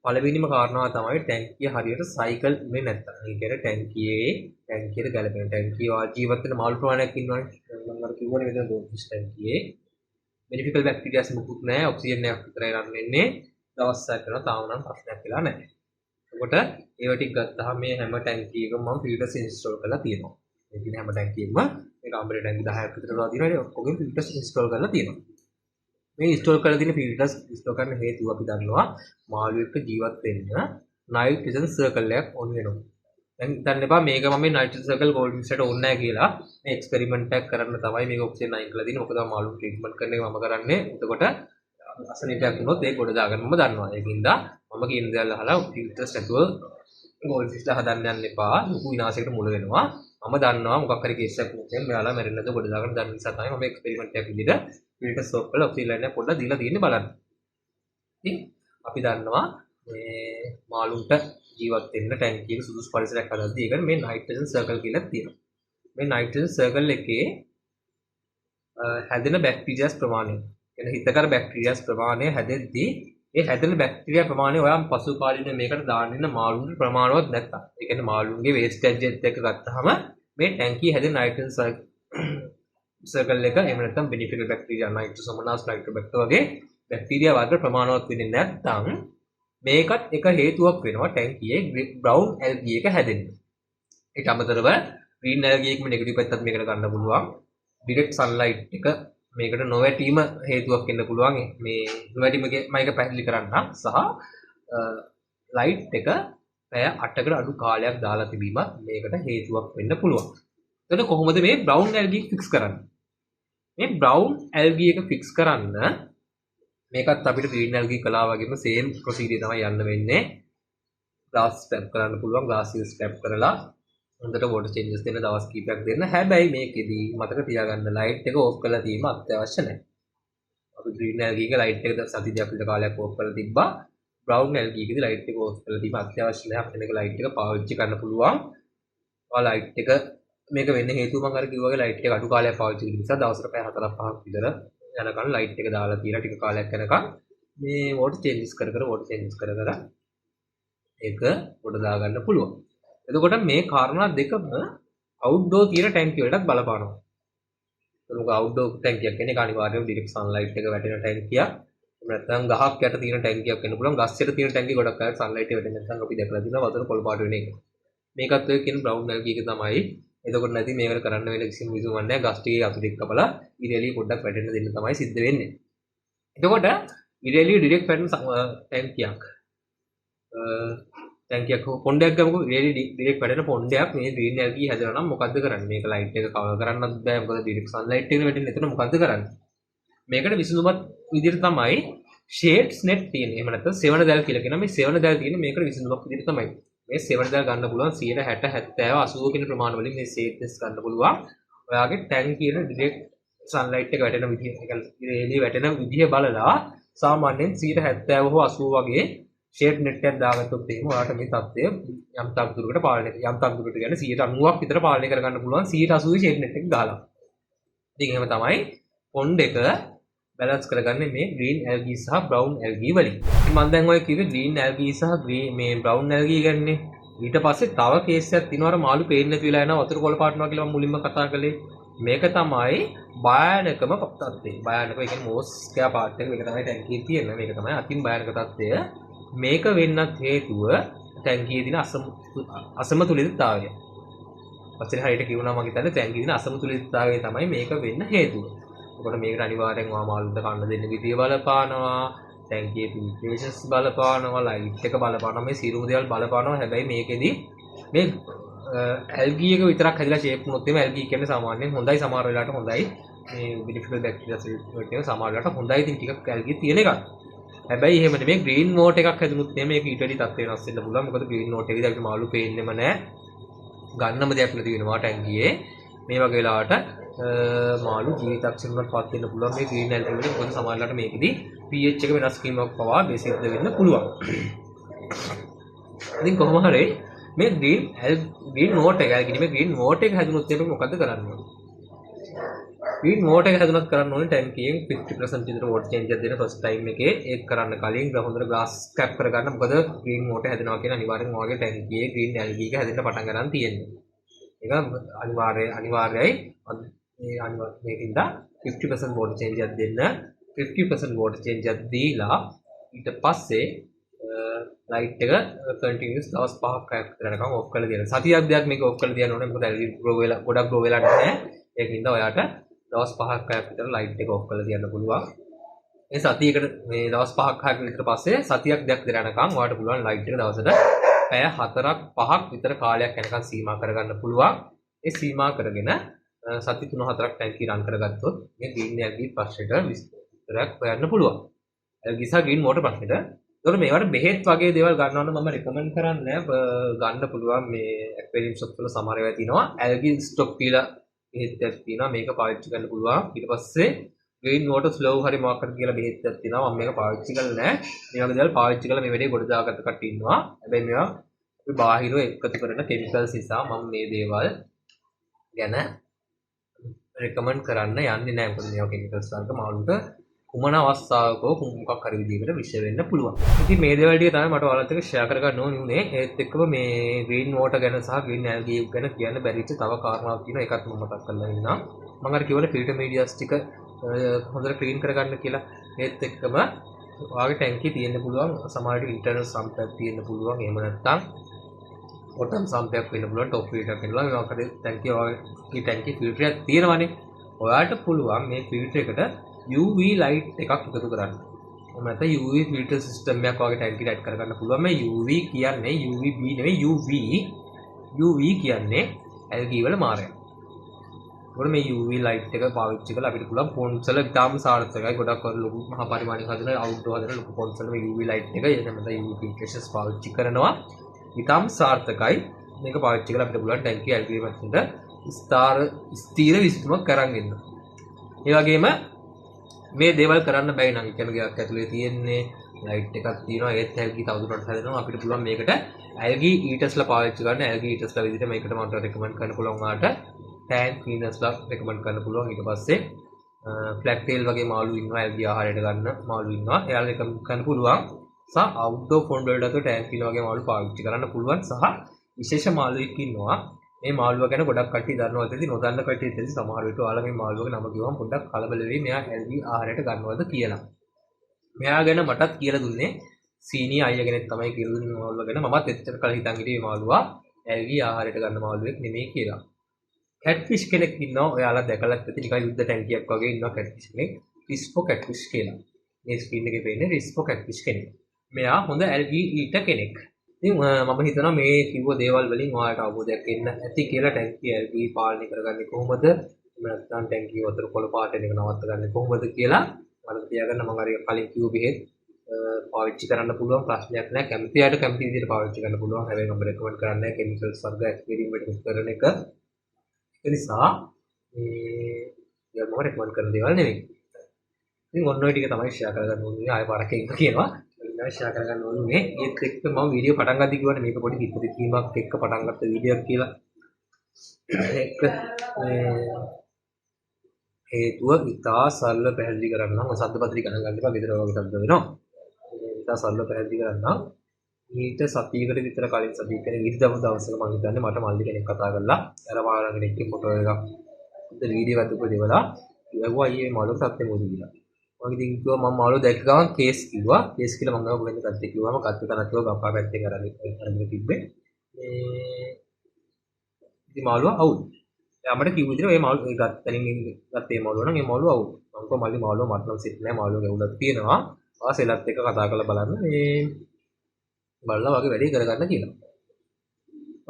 පළවෙනිම කාරණාව තමයි ටැංකිය හරියට සයිකල් වෙන්නේ නැත්තම්. ඒ කියන්නේ ටැංකියට ගැලපෙන ටැංකිය ජීවත් වෙන මාළු ප්‍රමාණයක් ඉන්නවනේ. මම අර කිව්වනේ මෙතන ඩෝෆිස් ටැංකියේ බෙනිෆිකල් බැක්ටීරියාස් මුකුත් නැහැ. ඔක්සිජන් එකක් විතරයි රන් වෙන්නේ. දවස් 6ක් කරනවා තාම නම් ප්‍රශ්නයක් වෙලා නැහැ. එතකොට ඒව ටික ගත්තාම මේ හැම ටැංකියකම මම ෆිල්ටර්ස් ඉන්ස්ටෝල් කරලා තියෙනවා. මේ තියෙන හැම ටැංකියෙම මේක අම්බරේ ටැංකි 10ක් විතර දාලා තියෙනවා. ඒ ඔක්කොගෙම ෆිල්ටර්ස් ඉන්ස්ටෝල් කරලා තියෙනවා. මේ ඉන්ස්ටෝල් කරලා තියෙන ෆිල්ටර්ස් ඉන්ස්ටෝල් කරන්න හේතුව අපි දන්නවා මාළු එක්ක ජීවත් වෙන්න නයිට්‍රජන් සර්කල් එකක් ඔන් වෙනවා. දැන් හිතන්න එපා මේක මම මේ නයිට්‍රජන් සර්කල් ගෝල්ඩ් මික්ස්ට ඕනේ නැහැ කියලා. මේ එක්ස්පෙරිමන්ට් එකක් කරන්න තමයි මේක ඔක්සිජන් 9 කරලා තියෙන්නේ. මොකද මාළු ට්‍රීට්මන්ට් කරන එක මම කරන්නේ. එතකොට අසනීපයක් වුණොත් ඒක ගොඩ දාගන්න මම දන්නවා. ඒකින්ද මම කියන දේවල් අහලා ෆිල්ටර්ස් නැතුව ගෝල්ඩ් ෆිෂ්ලා හදන්න යන්න එපා. ලොකු විනාශයකට මුල වෙනවා. මම දන්නවා මොකක් හරි කේස් එකක් වුණොත් මෙයාලා මැරෙන්නේ නැතුව ගොඩ දාගන්න දන්න නිසා තමයි මම එක්ස්පෙරිමන්ට් එකක් විදිහට ෆිල්ටර් ස්ටොප් කරලා ඔක්සිජන් ලයින් එක පොඩ්ඩක් දීලා තියෙන්නේ බලන්න. ඉතින් අපි දන්නවා මේ මාළුන්ට ජීවත් වෙන්න ටැංකිය එක සුදුසු පරිසරයක් හදද්දී ඒකට මේ නයිට්‍රජන් සර්කල් කියලා තියෙනවා. මේ නයිට්‍රජන් සර්කල් එකේ හැදෙන බැක්ටීරියාස් ප්‍රමාණය එන හිතකර බැක්ටීරියාස් ප්‍රමාණය හැදෙද්දී ඒ හැදෙන බැක්ටීරියා ප්‍රමාණය ඔයාම පසු කාලීන මේකට දාන්න ඉන්න මාළුන්ගේ ප්‍රමාණවත් නැත්තම් ඒ කියන්නේ මාළුන්ගේ වේස්ටේජ් එක ගත්තාම මේ ටැංකිය හැදෙන නයිට්‍රජන් සර්කල් එක එහෙම නැත්නම් බෙනිෆිකල් බැක්ටීරියා නයිට්‍රෝසොමනාස් නයිට්‍රෝබැක්ටර් වගේ බැක්ටීරියා වර්ග ප්‍රමාණවත් වෙන්නේ නැත්නම් මේකත් එක හේතුවක් වෙනවා ටැංකියේ බ්‍රවුන් ඇල්ගී එක හැදෙන්න. ඊට අමතරව ග්‍රීන් ඇල්ගී එකම නෙගටිව් පැත්තත් මේකට ගන්න පුළුවන්. ඩිරෙක්ට් සන්ලයිට් එක මේකට නොවැටීම හේතුවක් වෙන්න පුළුවන්. මේ නොවැටීමගේ මම එක පැහැදිලි කරන්න සහ ලයිට් එක පැය 8කට අඩු කාලයක් දාලා තිබීමත් මේකට හේතුවක් වෙන්න පුළුවන්. එතකොට කොහොමද මේ බ්‍රවුන් ඇල්ගී ෆික්ස් කරන්නේ? මේ බ්‍රවුන් ඇල්ගී එක ෆික්ස් කරන්න මේකත් අපිට ග්‍රීන් ඇල්ගී කළා වගේම සේම් ප්‍රොසීඩියර් තමයි යන්න වෙන්නේ. ග්ලාස් ස්ක්‍රැප් කරන්න පුළුවන්. ග්ලාස් එක ස්ක්‍රැප් කරලා හොඳට වෝටර් චේන්ජස් දෙන්න දවස් කිහිපයක් දෙන්න. හැබැයි මේකෙදී මතක තියාගන්න ලයිට් එක ඕෆ් කරලා තියෙන්න අත්‍යවශ්‍ය නැහැ. අපි ග්‍රීන් ඇල්ගී එක ලයිට් එක සති දෙකක් විතර කාලයක් ඕෆ් කරලා තිබ්බා. බ්‍රවුන් ඇල්ගී එකේදී ලයිට් එක ඕෆ් කරලා තිබ්බ අත්‍යවශ්‍ය නැහැ. අපිට මේක ලයිට් එක පාවිච්චි කරන්න පුළුවන්. ඔයා ලයිට් එක මේක වෙන්න හේතුව මම අර කිව්වා වගේ ලයිට් එක අඩු කාලයක් පාවිච්චි කරන නිසා දවසට පැය 4-5ක් විතර යනකම් ලයිට් එක දාලා තියලා ටික කාලයක් යනකම් මේ වෝටර් චේන්ජස් කර ඒක පොඩ දාගන්න පුළුවන්. එතකොට මේ කාරණා දෙකම අවුට්ඩෝර් තියෙන ටැංකිය වලටත් බලපානවා. ඒක අවුට්ඩෝර් ටැංකියක් කියන්නේ අනිවාර්යයෙන්ම ඩිරෙක්ට් සන්ලයිට් එක වැටෙන ටැංකියක්. එහෙම නැත්නම් ගහක් යට තියෙන ටැංකියක් වෙන්න පුළුවන්. ගස් යට තියෙන ටැංකිය ගොඩක් අය සන්ලයිට් එක වැටෙන්නේ නැත්නම් අපි දැකලා තියෙනවා වතුර කොළ පාට වෙන එක. මේකත් ඔය කියන බ්‍රවුන් ඇල්ගී එක තමයි. එතකොට නැති මේකට කරන්න වෙන කිසිම විසුමක් නැහැ. ගස් ටිකේ අතු ටික කපලා ඉරෙලිය පොඩ්ඩක් වැටෙන්න දෙන්න තමයි සිද්ධ වෙන්නේ. එතකොට ඉරෙලිය ඩිරෙක්ට් වැටෙන ටැංකියක් පොණ්ඩයක් ගමුකෝ. ඉරෙලිය ඩිරෙක්ට් වැටෙන පොණ්ඩයක් මේ ග්‍රීන් ඇල්ගී හැදලා නම් මොකද්ද කරන්නේ? මේක ලයිට් එක කවර් කරන්නත් බෑ. මොකද ඩිරෙක්ට් සන්ලයිට් එක වැටෙන්නේ. එතන මොකද්ද කරන්නේ? මේකට විසඳුමක් විදිහට තමයි ෂේඩ්ස් net තියෙන්නේ. එහෙම නැත්නම් සෙවන දැල් කියලා කියන මේ සෙවන දැල් තියෙන්නේ මේකට විසඳුමක් විදිහට තමයි. මේ සෙවන දැල් ගන්න පුළුවන් 60 60 70 80 කියන ප්‍රමාණ වලින් මේ ෂේඩ්ස් ගන්න පුළුවන්. ඔයාගේ ටැංකියේ ඩිරෙක්ට් සන්ලයිට් එක වැටෙන විදිහ, ඒ කියන්නේ එළිය වැටෙන විදිහ බලලා සාමාන්‍යයෙන් 70 හෝ 80 වගේ ෂේඩ් net එකක් දාගත්තොත් එහෙම ඔයාලට මේ තත්ත්වය යම් තාක් දුරකට පාලනය යම් තාක් දුරකට කියන්නේ 90ක් විතර පාලනය කරගන්න පුළුවන් 80 ෂේඩ් net එක ගාලා. ඉතින් එහෙම තමයි පොන්ඩ් එක බැලන්ස් කරගන්නේ මේ ග්‍රීන් ඇල්ගී සහ බ්‍රවුන් ඇල්ගී වලින්. ඉතින් මම දැන් ඔය කිව්වේ ග්‍රීන් ඇල්ගී සහ මේ බ්‍රවුන් ඇල්ගී ගන්නේ. ඊට පස්සේ තව කේස් එකක් තියෙනවා අර මාළු පේන්නේ නැති වෙලා යනවා වතුර කොළ පාට වෙනවා කියලා මම මුලින්ම කතා කළේ. මේක තමයි භයානකම තත්ත්වය. භයානක ඒ කියන්නේ මෝස් ස්කෑ පාර්ට් එක මේක තමයි ටැංකියේ තියෙන. මේක තමයි අතින් භයානක තත්ත්වය. මේක වෙන්නත් හේතුව ටැංකියේ දින අසමතුලිතතාවය. වචන හරියට කියුණා මම හිතන්නේ ටැංකියේ දින අසමතුලිතතාවය තමයි මේක වෙන්න හේතුව. එතකොට මේකට අනිවාර්යෙන් මාළුන්ට කන්න දෙන්න විදිය බලපානවා, ටැංකියේ ෆිල්ට්‍රේෂන්ස් බලපානවා, ලයිට් එක බලපානවා, මේ සියලුම දේවල් බලපානවා. හැබැයි මේකෙදි මේ ඇල්ගී එක විතරක් හැදිලා ෂේප් වුණොත් එimhe ඇල්ගී කියන්නේ සාමාන්‍යයෙන් හොඳයි, සමහර වෙලාවට හොඳයි. මේ බෙනිෆිකල් බැක්ටීරියාස් වලට සමහර වෙලාවට හොඳයි. ඉතින් ටිකක් ඇල්ගී තියෙන එකක්. හැබැයි එහෙම නෙමෙයි ග්‍රීන් නෝට් එකක් හැදුනොත් එimhe මේක ඊට වැඩි තත්ත්ව වෙනස් වෙන්න පුළුවන්. මොකද ග්‍රීන් නෝට් එකේදී අපිට මාළු පේන්නෙම නැහැ. ගන්නම දෙයක් නැති වෙනවා ටැංකියේ. මේ වගේ වෙලාවට මාළු ජීවිතක්ෂණයට පත් වෙන්න පුළුවන් මේ ග්‍රීන් ඇල්ගී වලින්. මොකද සමහරවිට මේකෙදි pH එක වෙනස් වීමක් පවා සිද්ධ වෙන්න පුළුවන්. ඉතින් කොහොම හරි මේ ග්‍රීන් නෝට් එක කියන්නේ මේ ග්‍රීන් නෝට් එක හැදුනොත් එimhe මොකද්ද කරන්න ඕනේ? ග්‍රීන් නෝට් එක හැදුනත් කරන්න ඕනේ ටැංකියෙන් 50% විතර වෝටර් චේන්ජ් එකක් දෙන ෆස්ට් ටයිම් එකේ. ඒක කරන්න කලින් හොඳට ග්ලාස් කැප් කරගන්න. මොකද ග්‍රීන් නෝට් එක හැදෙනවා කියන අනිවාර්යෙන් ඔයගේ ටැංකියේ ග්‍රීන් ඇල්ගී එක හැදෙන්න පටන් ගන්න තියෙන්නේ. ඒක අනිවාර්යයි. මේකින්ද 50% වෝටර් චේන්ජ් එකක් දෙන්න. 50% වෝටර් චේන්ජ් එකක් දීලා ඊට පස්සේ ලයිට් එක කන්ටිනියස් දවස් 5ක් යනකම් ඔෆ් කරලා දෙන්න. සතියක් දෙයක් මේක ඔෆ් කරලා තියන්න ඕනේ. මොකද ඇල්ගී ග්‍රෝ වෙලා ගොඩක් ග්‍රෝ වෙලා නැහැ. ඒකින්ද ඔයාට දවස් 5ක් 6ක් විතර ලයිට් එක ඔෆ් කරලා තියන්න පුළුවන්. මේ සතියකට මේ දවස් 5ක් 6ක් විතර පස්සේ සතියක් දෙකක් විතර යනකම් ඔයාලට පුළුවන් ලයිට් එක දවසට පැය 4ක් 5ක් විතර කාලයක් යනකම් සීමා කරගන්න පුළුවන්. ඒ සීමා කරගෙන සති 3-4ක් ටැංකිය රන් කරගත්තොත් මේ ග්‍රීන් ඇල්ගී ප්‍රශ්නෙට විස්තරයක් හොයන්න පුළුවන්. ඇල්ගී සහ ග්‍රීන් වෝටර් ප්‍රශ්නෙට. ඒතකොට මේවට බෙහෙත් වගේ දේවල් ගන්නවනම් මම රෙකමන්ඩ් කරන්නේ ගන්න පුළුවන් මේ ඇක්වැරියම් ෂොප් වල සමහර ඒවා තියෙනවා. ඇල්ගී ස්ටොක් කියලා බෙහෙත්යක් තියෙනවා. මේක පාවිච්චි කරන්න පුළුවන්. ඊට පස්සේ ග්‍රීන් වෝටර් ස්ලෝව් හරි මොකක්ද කියලා බෙහෙත්යක් තියෙනවා. මම මේක පාවිච්චි කරලා නැහැ. මේ වගේ දේවල් පාවිච්චි කරලා මේ වැඩේ ගොඩ දාගත්ත කට්ටිය ඉන්නවා. හැබැයි මේවා අපි බාහිරව එකතු කරන කෙමිකල්ස් නිසා මම මේ දේවල් ගැන රෙකමන්ඩ් කරන්න යන්නේ නැහැ. මොකද මේවා කෙමිකල්ස් වලට මාළුන්ට කුමන අවස්ථාවක මොකක් හරි විදිහකට විෂ වෙන්න පුළුවන්. ඉතින් මේ දේවල් ටික තමයි මට ඔයාලත් එක්ක ෂෙයා කරගන්න ඕනේ උනේ. ඒත් එක්කම මේ ග්‍රීන් වෝටර් ගැන සහ ග්‍රීන් ඇල්ගී ගැන කියන්න බැරිච්ච තව කාරණාවක් තියෙනවා. ඒකත් මම මතක් කරලා ඉන්නවා. මම අර කිව්වනේ ෆිල්ටර් මීඩියාස් ටික හොඳට ක්ලීන් කරගන්න කියලා. ඒත් එක්කම ඔයාගේ ටැංකිය තියෙන්න පුළුවන් සමහරවිට ඉන්ටර්නල් සම්ප් එකක් තියෙන්න පුළුවන්. එහෙම නැත්නම් බොටම් සම්ප් එකක් වෙන්න පුළුවන්. টොප් ෆිල්ටර් එකක් වෙන්න පුළුවන්. මේ වගේ ටැංකිය ඔයාගේ ටැංකිය ෆිල්ටර් එකක් තියෙනවනේ. ඔයාට පුළුවන් මේ ෆිල්ටර් එකට UV ලයිට් එකක් එකතු කරන්න. එහෙම නැත්නම් UV ෆිල්ටර් සිස්ටම් එකක් වගේ ටැංකියට ඇඩ් කරගන්න පුළුවන්. මේ UV කියන්නේ UVB නෙවෙයි UV කියන්නේ ඇල්ගී වල මාරයක්. ඒකට මේ UV ලයිට් එක පාවිච්චි කරලා අපිට පුළුවන් පොන්සල ඉතාම සාර්ථකයි. ගොඩක් අර ලොකු මහා පරිමාණයක හදන අවුට්ඩෝර් හදන ලොකු පොන්සල මේ UV ලයිට් එක එහෙම නැත්නම් UV ෆිල්ටර්ස් පාවිච්චි කරනවා. ඉතාම සාර්ථකයි. මේක පාවිච්චි කරලා අපිට පුළුවන් ටැංකිය ඇල්ගී වලට ස්ථීර විසඳුමක් කරන් ඉන්න. ඒ වගේම මේ දේවල් කරන්න බැයි නම් කියන ගයක් ඇතුලේ තියෙන්නේ ලයිට් එකක් තියෙනවා. ඒත් ඇල්ගී තවදුරටත් හැදෙනවා. අපිට පුළුවන් මේකට ඇල්ගී ඊටර්ස්ලා පාවිච්චි කරන්න. ඇල්ගී ඊටර්ස්ලා විදිහට මේකට මට රෙකමන්ඩ් කරන්න පුළුවන් ආට ටැන්ක් ක්ලීනර්ස්ලා රෙකමන්ඩ් කරන්න පුළුවන්. ඊට පස්සේ ෆ්ලැග් ටේල් වගේ මාළු ඉන්නවා. ඇල්ගී ආහාරයට ගන්න මාළු ඉන්නවා. එයාලා රෙකමන්ඩ් කරන්න පුළුවන්. සහ අවුට්ඩෝර් ෆොන්ඩ් වලට ටැන්ක් ක්ලීනර් වගේ මාළු පාවිච්චි කරන්න පුළුවන්. සහ විශේෂ මාළුවෙක් ඉන්නවා. මේ මාළුව ගැන ගොඩක් කට්ටිය දන්නවද ඇති නොදන්න කට්ටිය ඇති සමහර විට ඔයාලා මේ මාළුවගේ නම කිව්වම පොඩ්ඩක් කලබල වෙයි මෙයා ඇල්ගී ආහාරයට ගන්නවද කියලා. මෙයා ගැන මටත් කියලා දුන්නේ සීනි අයියා කෙනෙක් තමයි කියලා දුන්නේ මාළුව ගැන. මමත් එච්චර කල් හිතන් හිටියේ මාළුවා ඇල්ගී ආහාරයට ගන්න මාළුවෙක් නෙමෙයි කියලා. කැට්ෆිෂ් කෙනෙක් ඉන්නවා ඔයාලා දැකලා ඇති නිකන් යුද්ධ ටැංකියක් වගේ ඉන්නවා කැට්ෆිෂ් කෙනෙක්. රිස්පෝ කැට්ෆිෂ් කියලා. මේ ස්ක්‍රීන් එකේ පේන්නේ රිස්පෝ කැට්ෆිෂ් කෙනෙක්. මෙයා හොඳ ඇල්ගී ඊට කෙනෙක්. ඉතින් මම හිතනවා මේ කිව්ව දේවල් වලින් ඔයාලට අවබෝධයක් එන්න ඇති කියලා ටැංකිය ඇල්ගී පාලනය කරගන්නේ කොහොමද? නැත්නම් ටැංකිය වතුර කොළ පාට වෙන එක නවත්තගන්නේ කොහොමද කියලා මම තියාගන්න මම අර කලින් කිව්ව බෙහෙත් පාවිච්චි කරන්න පුළුවන් ප්‍රශ්නයක් නැහැ. කැමති අයට කැමති විදිහට පාවිච්චි කරන්න පුළුවන්. හැබැයි මම රෙකමන්ඩ් කරන්නේ කෙමිකල්ස් වර්ග ඇක්වැරියම් වලට කරන එක. ඒ නිසා මේ මම රෙකමන්ඩ් කරන දේවල් නෙවෙයි. ඉතින් ඔන්න ඔය ටික තමයි ෂෙයා කරගන්න ඕනේ. ආයෙ පාරක් එක කියනවා. ෂෙයා කරගන්න ඕනේ. ඒත් එක්ක මම වීඩියෝ පටන් ගද්දි කිව්වනේ මේක පොඩි හිතට කීමක් එක්ක පටන් ගත්ත වීඩියෝක් කියලා. ඒක හේතුව ඉතා සරල පැහැදිලි කරන්න මම සද්දපත්‍රි ගණන් ගන්න එපා. ගෙදර වගේ සද්ද වෙනවා. ඉතා සරල පැහැදිලි කරන්න. ඊට සතියකට විතර කලින් සතිය කියන්නේ ඉරිදා දවසක මම හිතන්නේ මට මල්ලි කෙනෙක් කතා කරලා අර වාරණ කෙනෙක්ගේ ෆොටෝ එකක් උදේ වීඩියෝ එකක් දුක දෙවලා කිව්වා අයියේ මාළුව සත්‍ය මොකද කියලා. මම ඉතින් කිව්වා මම මාළුව දැක්ක ගමන් කේස් කිව්වා. කේස් කියලා මම ගාව කොහෙන්ද කත්තේ කිව්වම කත්තේ තනක් කිව්වා ගප්පා පැත්තේ කරන්නේ තිබ්බේ. ඉතින් මාළුව අවුල්. අපිට කිව්ව විදිහට මේ මාළු ගත්තනින් ගත්තේ මාළුව නම් මේ මාළුව අවුල්. මම කිව්වා මල්ලි මාළුව මට නම් සෙට් නෑ මාළුව ගැවුලක් තියෙනවා. ආසෙලත් එක්ක කතා කරලා බලන්න මේ බලලා වගේ වැඩේ කරගන්න කියලා.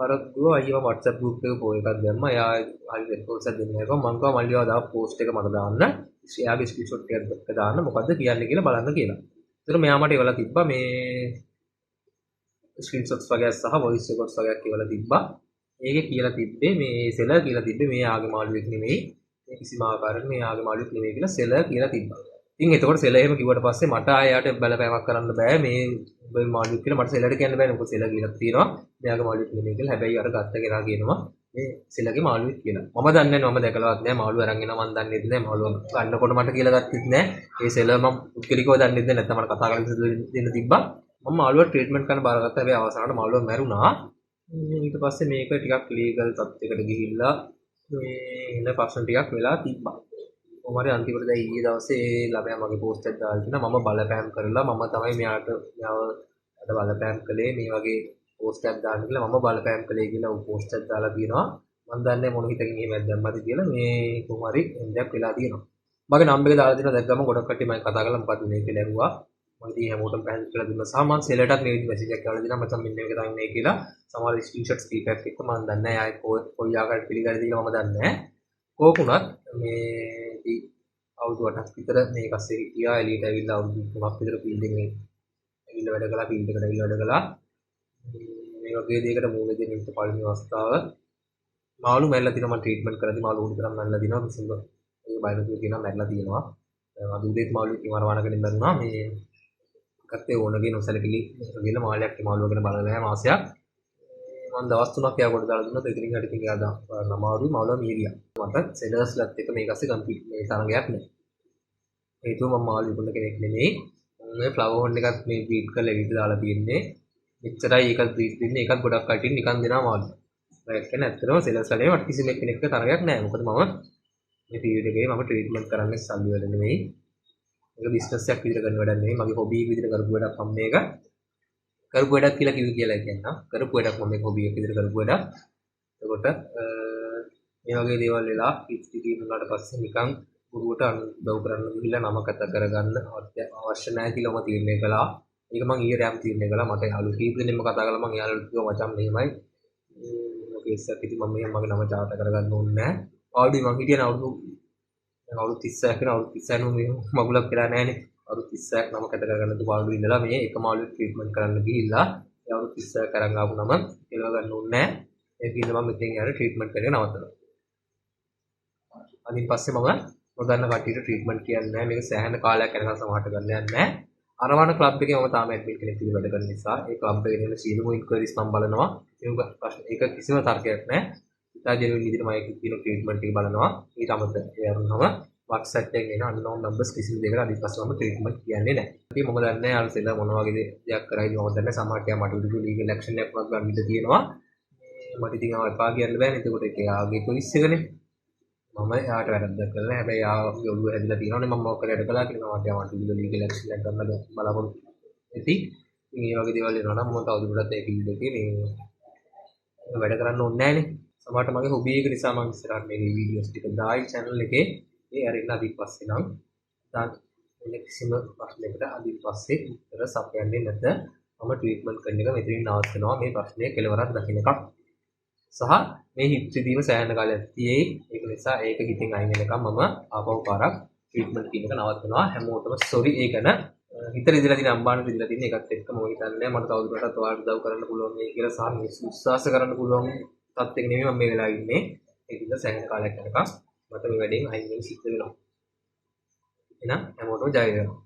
අර ගෝ අයියෝ WhatsApp group එක පොය එකක් දැම්මා. එයා හරි රෙස්පොන්ස් එකක් දෙන්නේ නැහැ. මම කිව්වා මල්ලිවා දා post එක මට දාන්න. එයාගේ screenshot එකක් දාන්න මොකද්ද කියන්නේ කියලා බලන්න කියලා. ඒතර මෙයා මට ඒවලා තිබ්බා මේ screenshots වගේ සහ voice records වගේක් ඒවලා තිබ්බා. ඒකේ කියලා තිබ්බේ මේ සෙලර් කියලා තිබ්බේ මේ ආගේ මාළුවෙක් නෙමෙයි. මේ කිසිම ආකාරයකට මේ ආගේ මාළුවෙක් නෙමෙයි කියලා සෙලර් කියලා තිබ්බා. ඉතින් එතකොට සෙලර් එහෙම කිව්වට පස්සේ මට ආයෙට බලපෑමක් කරන්න බෑ මේ ඔබේ මාළුවෙක් කියලා මට සෙලර්ට කියන්න බෑ. මොකද සෙලර් කියලා තියෙනවා. මෙයාගේ මාළුවෙක් නෙමෙයි කියලා. හැබැයි අර ගත්ත කෙනා කියනවා මේ සෙලර්ගේ මාළුවෙක් කියලා. මම දන්නේ නැහැ. මම දැකලාවත් නැහැ. මාළුව අරන් එනවා මම දන්නේ නැහැ. මාළුව ගන්නකොට මට කියලා ගත්තෙත් නැහැ. ඒ සෙලර් මම පුද්ගලිකව දන්නේ නැහැ. නැත්නම් මට කතා කරන්න දෙන්න තිබ්බා. මම මාළුව ට්‍රීට්මන්ට් කරන්න බාරගත්තා. හැබැයි අවසානට මාළුව මැරුණා. ඊට පස්සේ මේක ටිකක් ලීගල් තත්ත්වයකට ගිහිල්ලා මේ එන ප්‍රශ්න ටිකක් වෙලා තිබ්බා. කොහොමද අන්තිමට දැන් ඊයේ දවසේ ළමයා මගේ පෝස්ට් එකක් දාලා තිනා මම බලපෑම් කරලා මම තමයි මෙයාව බලපෑම් කළේ මේ වගේ පෝස්ට් එකක් දාන්න කියලා මම බලපෑම් කළේ කියලා ඌ පෝස්ට් එකක් දාලා තියෙනවා. මම දන්නේ මොන හිතකින් එහෙම දැම්මද කියලා මේ කොහොම හරි එන්ඩයක් වෙලා තියෙනවා. මගේ නම්බර් එක දාලා දෙනවා දැක්කම ගොඩක් කට්ටිය මම කතා කරලා මොකද්ද මේ කියලා ඇහුවා. මම ඉතින් හැමෝටම පැහැදිලි කරලා දුන්නා. සහ මම සෙලටත් මේ විදිහට මෙසේජ් එකක් කරලා දෙනවා මචං මෙන්න මේක තමයි මේ කියලා. සමහර ස්ක්‍රීන්ෂොට්ස් කීපයක් එක්ක මම දන්නේ නැහැ ආයේ කොයි ආකාරයට පිළිගන්නද කියලා මම දන්නේ නැහැ. කොහොමුණත් මේ ඉතින් අවුරුදු 8ක් විතර මේක අස්සේ හිටියා එළියට ඇවිල්ලා අවුරුදු 3ක් විතර ෆීල්ඩ් එකේ ඇවිල්ලා වැඩ කළා ෆීල්ඩ් එකට ඇවිල්ලා වැඩ කළා. මේ වගේ දෙයකට මූල දෙන්න ඉන්න පළවෙනි අවස්ථාව මාළු මැරලා තිනවා මම ට්‍රීට්මන්ට් කරද්දි මාළු උඩ තරම් මැරලා තිනවා කිසිම ඒක බයලතුව කියනවා මැරලා තියෙනවා අද උදේත් මාළු ඉතින් වරවනගෙන ඉඳන්නා මේ කත්තේ ඕනගේ නොසලකලි කියලා මාළයක් මාළුව ගැන බලලා නැහැ මාසයක් මම දවස් 3ක් එයා කොට දාලා දුන්නා දෙකකින් හරි ඉතින් එයා දා නමාරුයි මාළුව මීරියා මට සෙලර්ස්ලත් එක මේක අස්සේ කම්ප්ලීට් මේ තරගයක් නෑ හේතුව මම මාළු ඉක්ුණ කෙනෙක් නෙමෙයි මේ ෆ්ලවර් හොන් එකත් මේ බීට් කරලා එවිට දාලා තියෙන්නේ මෙච්චරයි ඒකත් බීට් දෙන්නේ ඒකත් ගොඩක් කටින් නිකන් දෙනවා මාළු ඒක කියන්නේ ඇත්තටම සෙලර්ස් වලේ මට කිසිම කෙනෙක්ට තරගයක් නෑ මොකද මම මේ ෆීල්ඩ් එකේ මම ට්‍රීට්මන්ට් කරන්නේ සල්ලි වල නෙමෙයි ඒක බිස්නස් එකක් විදිහට කරන වැඩක් නෙමෙයි මගේ හොබි එක විදිහට කරපු වැඩක් මම මේක කරපු වැඩක් කියලා කිව්ව කියලා කියන්නම් කරපු වැඩක් මම මේක හොබි එක විදිහට කරපු වැඩක් එතකොට මේ වගේ දේවල් වෙලා ඉස්තිටි වුණාට පස්සේ නිකන් ගුරුවට අනුදව් කරන්න ගිහිල්ලා නම කතා කරගන්න අවශ්‍ය නැහැ කියලා මම තීරණය කළා ඒක මම ඊයේ රෑම තීරණය කළා මට යාළුවෝ කීප දෙනෙක්ම කතා කරලා මම යාළුවෝ කිව්වා මචං මෙහෙමයි කේස් එකක් ඉතින් මම මෙහෙම මගේ නම චාර්ට කරගන්න ඕනේ නැහැ ආල්රෙඩි මං හිටියන අවුරුදු 30ක් වෙන අවුරුදු 30ක් නෙමෙයි මගුලක් කියලා නැහනේ අවුරුදු 30ක් නම කතා කරගන්න දුපාලු ඉඳලා මේ එක මාළුවෙක් ට්‍රීට්මන්ට් කරන්න ගිහිල්ලා ඒ අවුරුදු 30ක් අරන් ආපු නම කියලා ගන්න ඕනේ නැහැ ඒක ඉන්න මම මෙතෙන් යන ට්‍රීට්මන්ට් කරගෙන නවත්තනවා අනිත් පස්සේ මම නොදන්න කට්ටියට ට්‍රීට්මන්ට් කියන්නේ නැහැ මේක සෑහෙන කාලයක් යනකම් සමහරට ගන්න යන්නේ නැහැ අරවණ ක්ලබ් එකේ මම තාම ඇඩ්මින් කෙනෙක් විදිහට වැඩ කරන නිසා ඒ ක්ලබ් එකේ තියෙන සීලමු ඉන්ක්වයරිස් මම බලනවා ඒක කිසිම තර්කයක් නැහැ ඉතා ජෙනුයින් විදිහට මම ඒක කියන ට්‍රීට්මන්ට් එක බලනවා ඊට අමතරව ඒ අරනම WhatsApp එකෙන් එන unknown numbers කිසිම දෙයකට අනිත් පස්සේ මම ට්‍රීට්මන්ට් කියන්නේ නැහැ ඉතින් මම දන්නේ නැහැ අර සෙල්ලා මොන වගේ දෙයක් කරයිද මම දන්නේ නැහැ සමහරට යා මට උඩු ලීගල් ඇක්ෂන් එකක් වුණත් ගන්න ඉඩ තියෙනවා මට ඉතින් ආව එපා කියන්න බෑනේ එතකොට ඒක යාගේ choice එකනේ මම එයාට වැරද්දක් කළා හැබැයි යාගේ ඔළුව හැදිලා තියෙනවානේ මම මොකක් කරේ වැඩ කළා කියලා මට යාට උඩු ලීගල් ඇක්ෂන් එකක් ගන්න බලාපොරොත්තු ඉතින් මේ වගේ දේවල් වෙනවා නම් මම තවදුරටත් ඒ ෆීල්ඩ් එකේ මේ වැඩ කරන්න ඕනේ නැහනේ සමහරට මගේ හොබි එක නිසා මම ඉස්සරහට මේ වීඩියෝස් ටික දායි channel එකේ ඒ අරින්න අදින් පස්සේ නම් දැන් මේ කිසිම ප්‍රශ්නයකට අදින් පස්සේ උත්තර සපයන්නේ නැත මම ට්‍රීට්මන්ට් කරන එක මෙතනින් නවත්වනවා මේ ප්‍රශ්නේ කෙලවරක් දකින්නකම් සහ මේ හිත රිදීම සෑහෙන කාලයක් තියේ ඒක නිසා ඒක හිතින් අයින් වෙනකම් මම ආපහු පාරක් ට්‍රීට්මන්ට් කියන එක නවත්වනවා හැමෝටම සෝරි ඒක න හිත රිදලා තියෙන අම්බාන රිදලා තියෙන එකත් එක්ක මම හිතන්නේ මට තවදුරටත් ඔයාලට උදව් කරන්න පුළුවන් මේ කියලා සහ විශ්වාස කරන්න පුළුවන් තත්ත්වෙක නෙමෙයි මම මේ වෙලාවේ ඉන්නේ ඒක නිසා සෑහෙන කාලයක් යනකම් මට මේ වැඩෙන් අයින් වෙන්න සිද්ධ වෙනවා එහෙනම් හැමෝටම ජය වේවා